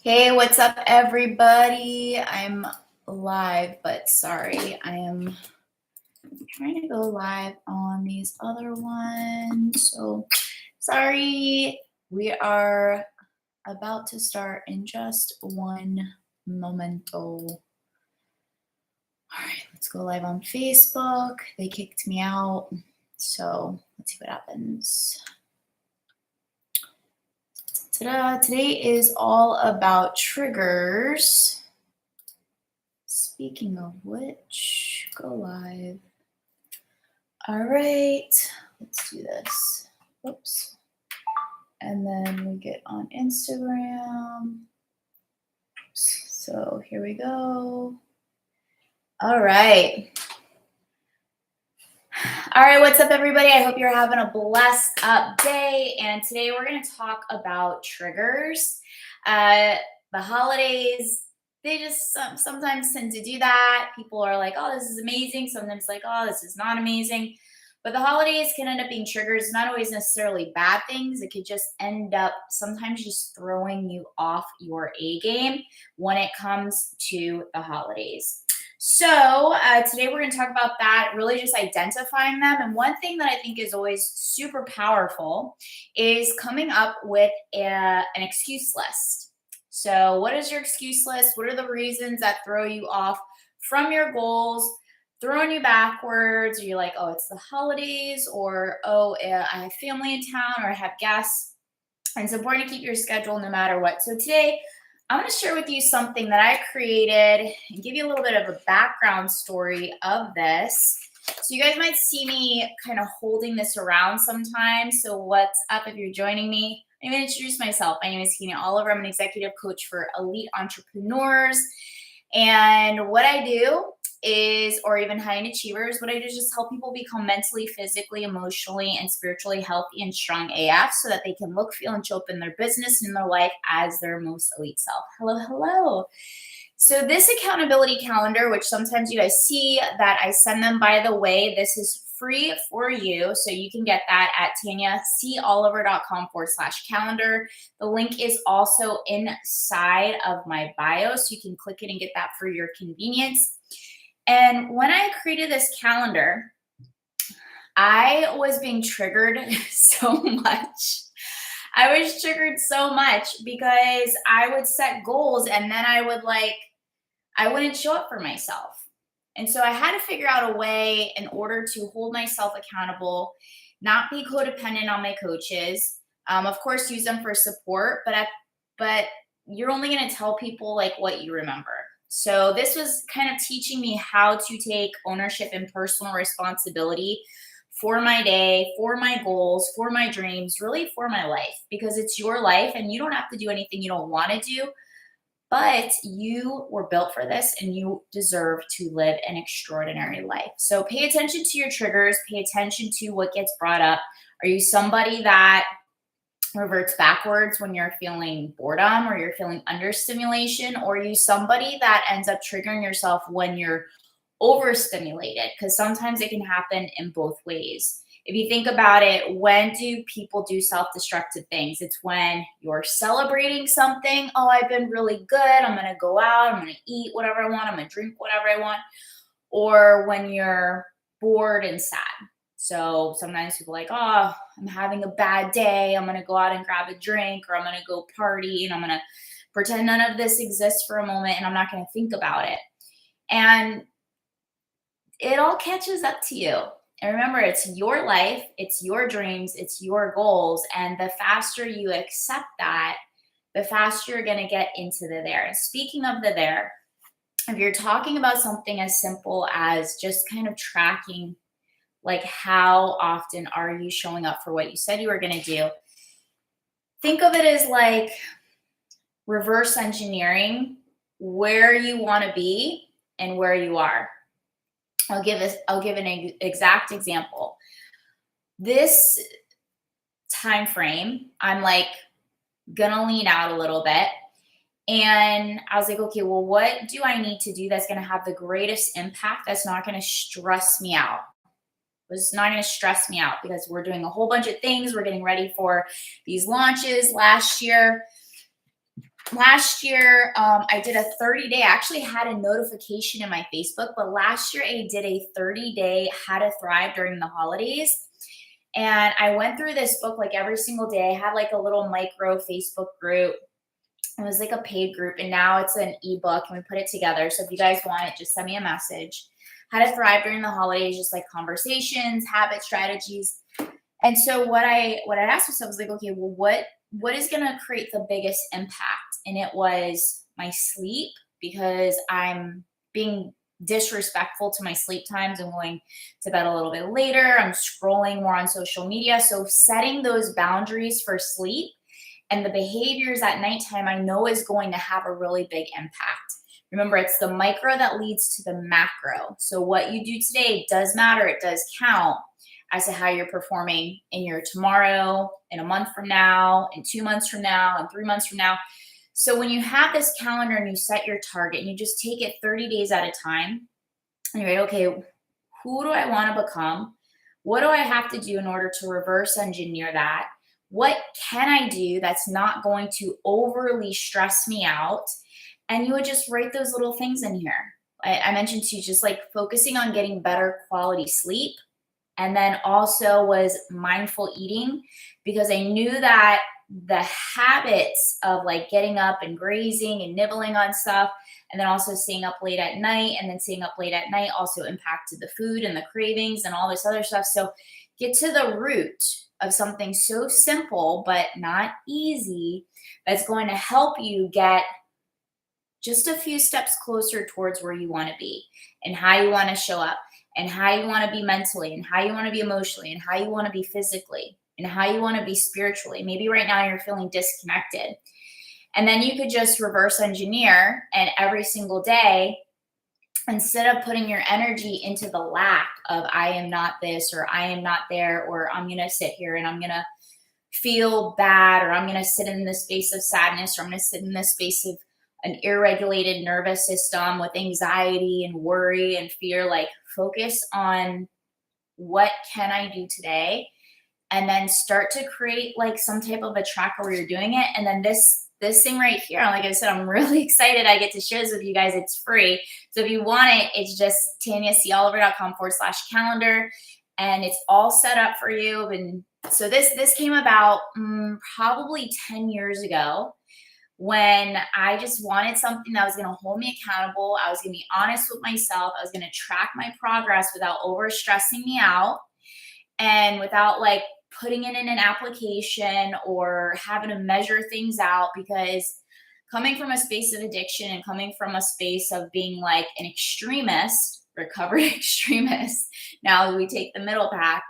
Hey, what's up, everybody? I'm live, but sorry, I am trying to go live on these other ones. So sorry, we are about to start in just one momento. All right, let's go live on Facebook. They kicked me out, so let's see what happens. Ta-da. Today is all about triggers. Speaking of which, go live. All right, let's do this. Oops. And then we get on Instagram. So here we go. All right. All right, what's up, everybody? I hope you're having a blessed up day. And today we're going to talk about triggers. The holidays, they just sometimes tend to do that. People are like, oh, this is amazing. Sometimes like, oh, this is not amazing. But the holidays can end up being triggers, not always necessarily bad things. It could just end up sometimes just throwing you off your A game when it comes to the holidays. So today we're going to talk about that, really just identifying them. And one thing that I think is always super powerful is coming up with an excuse list. So what is your excuse list? What are the reasons that throw you off from your goals, throwing you backwards? Or you're like, oh, it's the holidays, or oh, I have family in town, or I have guests. And it's important to keep your schedule no matter what. So today, I'm going to share with you something that I created and give you a little bit of a background story of this. So you guys might see me kind of holding this around sometimes. So what's up if you're joining me? I'm going to introduce myself. My name is Kenya Oliver. I'm an executive coach for elite entrepreneurs. And what I do is, or even high-end achievers, what I do is just help people become mentally, physically, emotionally, and spiritually healthy and strong AF so that they can look, feel, and show up in their business and in their life as their most elite self. Hello, hello. So this accountability calendar, which sometimes you guys see that I send them, by the way, this is free for you. So you can get that at tanyacoliver.com/calendar. The link is also inside of my bio, so you can click it and get that for your convenience. And when I created this calendar, I was being triggered so much. I was triggered so much because I would set goals and then I wouldn't show up for myself. And so I had to figure out a way in order to hold myself accountable, not be codependent on my coaches. Of course, use them for support, but you're only going to tell people like what you remember. So this was kind of teaching me how to take ownership and personal responsibility for my day, for my goals, for my dreams, really for my life, because it's your life and you don't have to do anything you don't want to do. But you were built for this and you deserve to live an extraordinary life. So pay attention to your triggers, pay attention to what gets brought up. Are you somebody that reverts backwards when you're feeling boredom or you're feeling understimulation? Or are you somebody that ends up triggering yourself when you're overstimulated? Because sometimes it can happen in both ways. If you think about it, when do people do self-destructive things? It's when you're celebrating something. Oh, I've been really good. I'm going to go out. I'm going to eat whatever I want. I'm going to drink whatever I want. Or when you're bored and sad. So sometimes people are like, oh, I'm having a bad day. I'm going to go out and grab a drink, or I'm going to go party and I'm going to pretend none of this exists for a moment and I'm not going to think about it. And it all catches up to you. And remember, it's your life, it's your dreams, it's your goals. And the faster you accept that, the faster you're going to get into the there. And speaking of the there, if you're talking about something as simple as just kind of tracking, like how often are you showing up for what you said you were going to do, think of it as like reverse engineering where you want to be and where you are. I'll give an exact example. This time frame, I'm like gonna lean out a little bit. And I was like, okay, well, what do I need to do that's gonna have the greatest impact that's not gonna stress me out? It's not gonna stress me out because we're doing a whole bunch of things. We're getting ready for these launches last year. last year, I did a 30-day, I actually had a notification in my Facebook, but last year I did a 30-day How to Thrive During the Holidays. And I went through this book like every single day. I had like a little micro Facebook group. It was like a paid group, and now it's an ebook, and we put it together. So if you guys want it, just send me a message. How to Thrive During the Holidays, just like conversations, habit strategies. And so what I asked myself was like, okay, well, what is going to create the biggest impact? And it was my sleep, because I'm being disrespectful to my sleep times and going to bed a little bit later. I'm scrolling more on social media. So setting those boundaries for sleep and the behaviors at nighttime, I know is going to have a really big impact. Remember, it's the micro that leads to the macro. So what you do today does matter. It does count as to how you're performing in your tomorrow, in a month from now, in 2 months from now, in 3 months from now. So when you have this calendar and you set your target and you just take it 30 days at a time, and you're like, okay, who do I want to become? What do I have to do in order to reverse engineer that? What can I do that's not going to overly stress me out? And you would just write those little things in here. I mentioned to you, just like focusing on getting better quality sleep. And then also was mindful eating, because I knew that the habits of like getting up and grazing and nibbling on stuff, and then also staying up late at night, and then staying up late at night also impacted the food and the cravings and all this other stuff. So get to the root of something so simple but not easy, that's going to help you get just a few steps closer towards where you want to be, and how you want to show up, and how you want to be mentally, and how you want to be emotionally, and how you want to be physically, and how you want to be spiritually. Maybe right now you're feeling disconnected. And then you could just reverse engineer, and every single day, instead of putting your energy into the lack of I am not this, or I am not there, or I'm going to sit here and I'm going to feel bad, or I'm going to sit in this space of sadness, or I'm going to sit in this space of an irregulated nervous system with anxiety and worry and fear. Like, focus on what can I do today, and then start to create like some type of a tracker where you're doing it. And then this thing right here, like I said, I'm really excited I get to share this with you guys. It's free. So if you want it, it's just TanyaColiver.com/calendar, and it's all set up for you. And so this came about probably 10 years ago, when I just wanted something that was going to hold me accountable. I was going to be honest with myself. I was going to track my progress without over stressing me out, and without like putting it in an application or having to measure things out. Because coming from a space of addiction, and coming from a space of being like an extremist, recovered extremist, now we take the middle path.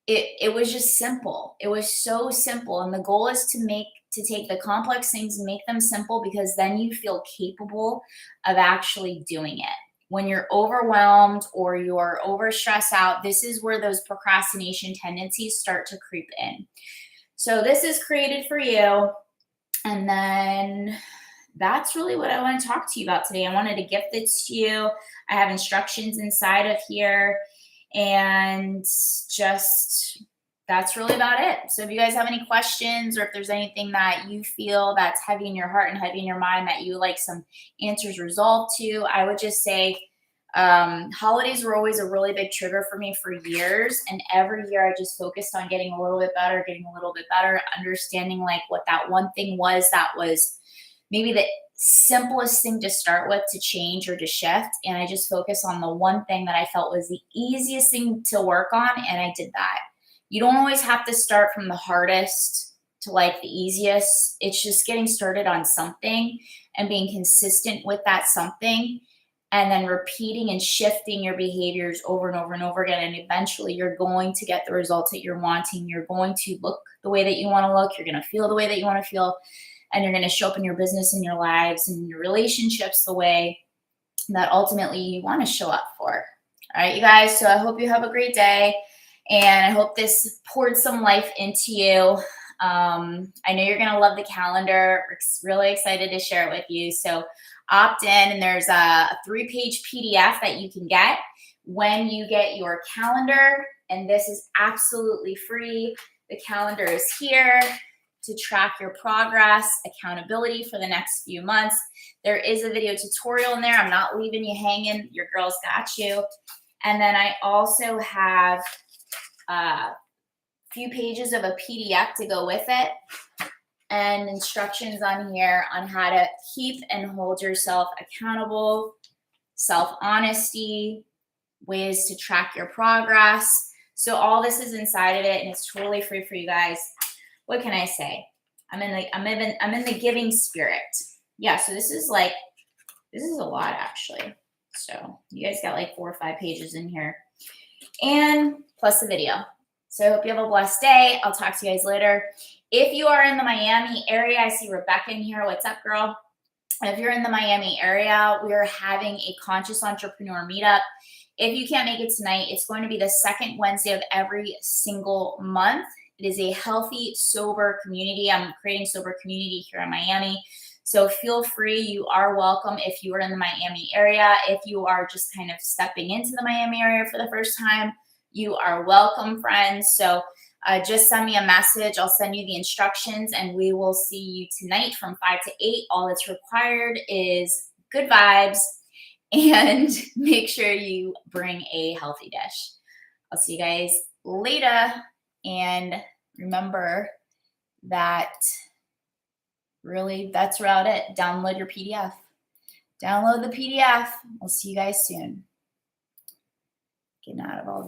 It was just simple. It was so simple. And the goal is to take the complex things and make them simple, because then you feel capable of actually doing it. When you're overwhelmed or you're over stressed out, this is where those procrastination tendencies start to creep in. So this is created for you. And then that's really what I want to talk to you about today. I wanted to gift it to you. I have instructions inside of here. And just that's really about it. So if you guys have any questions, or if there's anything that you feel that's heavy in your heart and heavy in your mind that you would like some answers resolved to, I would just say holidays were always a really big trigger for me for years. And every year I just focused on getting a little bit better, understanding like what that one thing was that was maybe the simplest thing to start with, to change or to shift. And I just focused on the one thing that I felt was the easiest thing to work on. And I did that. You don't always have to start from the hardest to like the easiest. It's just getting started on something and being consistent with that something, and then repeating and shifting your behaviors over and over and over again. And eventually you're going to get the results that you're wanting. You're going to look the way that you want to look. You're going to feel the way that you want to feel. And you're going to show up in your business and your lives and your relationships the way that ultimately you want to show up for. All right, you guys. So I hope you have a great day. And I hope this poured some life into you. I know you're going to love the calendar. We're really excited to share it with you. So opt in, and there's a 3-page PDF that you can get when you get your calendar. And this is absolutely free. The calendar is here to track your progress, accountability for the next few months. There is a video tutorial in there. I'm not leaving you hanging. Your girl's got you. And then I also have a few pages of a PDF to go with it, and instructions on here on how to keep and hold yourself accountable, self-honesty, ways to track your progress. So all this is inside of it, and it's totally free for you guys. What can I say? I'm in the giving spirit. Yeah, so this is a lot actually. So you guys got like 4 or 5 pages in here, and plus the video. So I hope you have a blessed day. I'll talk to you guys later. If you are in the Miami area, I see Rebecca in here. What's up, girl? If you're in the Miami area, we are having a Conscious Entrepreneur Meetup. If you can't make it tonight, it's going to be the second Wednesday of every single month. It is a healthy, sober community. I'm creating sober community here in Miami. So feel free. You are welcome if you are in the Miami area. If you are just kind of stepping into the Miami area for the first time, you are welcome, friends. So just send me a message. I'll send you the instructions, and we will see you tonight from 5 to 8. All that's required is good vibes, and make sure you bring a healthy dish. I'll see you guys later. And remember that really that's about it. Download your PDF. Download the PDF. I'll see you guys soon. Getting out of all